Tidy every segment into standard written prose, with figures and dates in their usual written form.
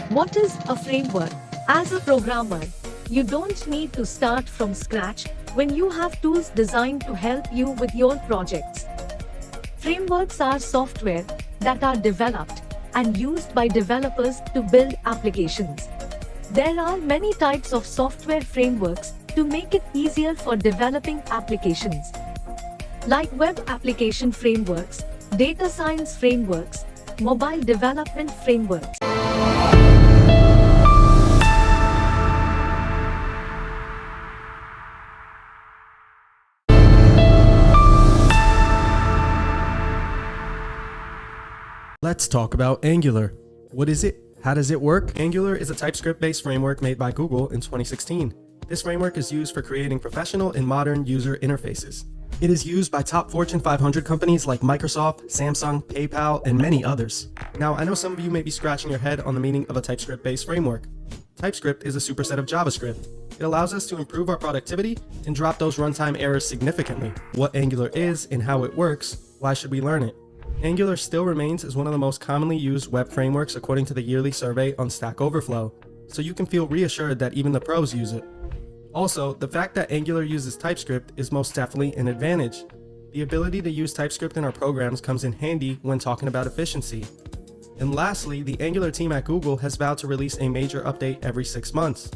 What is a framework? As a programmer, you don't need to start from scratch when you have tools designed to help you with your projects. Frameworks are software that are developed and used by developers to build applications. There are many types of software frameworks to make it easier for developing applications, like web application frameworks, data science frameworks, mobile development frameworks. Let's talk about Angular. What is it? How does it work? Angular is a TypeScript-based framework made by Google in 2016. This framework is used for creating professional and modern user interfaces. It is used by top Fortune 500 companies like Microsoft, Samsung, PayPal, and many others. Now, I know some of you may be scratching your head on the meaning of a TypeScript-based framework. TypeScript is a superset of JavaScript. It allows us to improve our productivity and drop those runtime errors significantly. What Angular is and how it works, why should we learn it? Angular still remains as one of the most commonly used web frameworks according to the yearly survey on Stack Overflow, so you can feel reassured that even the pros use it. Also, the fact that Angular uses TypeScript is most definitely an advantage. The ability to use TypeScript in our programs comes in handy when talking about efficiency. And lastly, the Angular team at Google has vowed to release a major update every 6 months.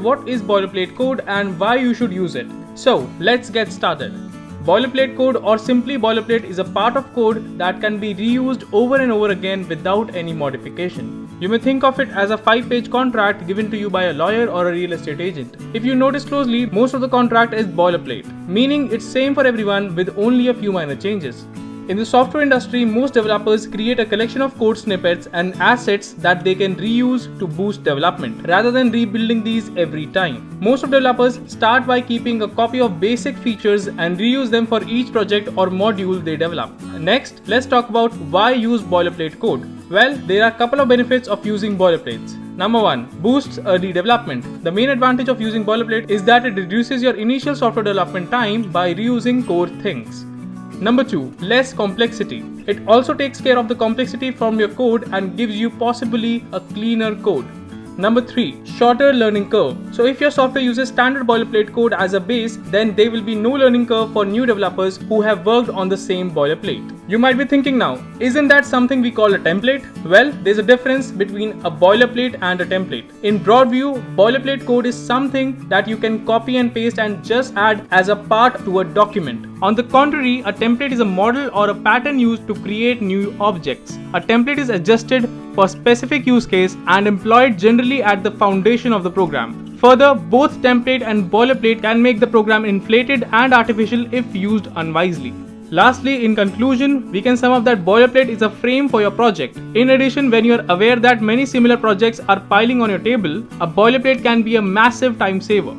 What is boilerplate code and why you should use it? So let's get started. Boilerplate code, or simply boilerplate, is a part of code that can be reused over and over again without any modification. You may think of it as a 5-page contract given to you by a lawyer or a real estate agent. If you notice closely, most of the contract is boilerplate, meaning it's same for everyone with only a few minor changes. In the software industry, most developers create a collection of code snippets and assets that they can reuse to boost development, rather than rebuilding these every time. Most of developers start by keeping a copy of basic features and reuse them for each project or module they develop. Next, let's talk about why use boilerplate code. Well, there are a couple of benefits of using boilerplates. Number 1. Boosts early development. The main advantage of using boilerplate is that it reduces your initial software development time by reusing core things. Number 2. Less complexity. It also takes care of the complexity from your code and gives you possibly a cleaner code. Number 3. Shorter learning curve. So if your software uses standard boilerplate code as a base, then there will be no learning curve for new developers who have worked on the same boilerplate. You might be thinking now, isn't that something we call a template? Well, there's a difference between a boilerplate and a template. In broad view, boilerplate code is something that you can copy and paste and just add as a part to a document. On the contrary, a template is a model or a pattern used to create new objects. A template is adjusted for specific use case and employed generally at the foundation of the program. Further, both template and boilerplate can make the program inflated and artificial if used unwisely. Lastly, in conclusion, we can sum up that boilerplate is a frame for your project. In addition, when you are aware that many similar projects are piling on your table, a boilerplate can be a massive time saver.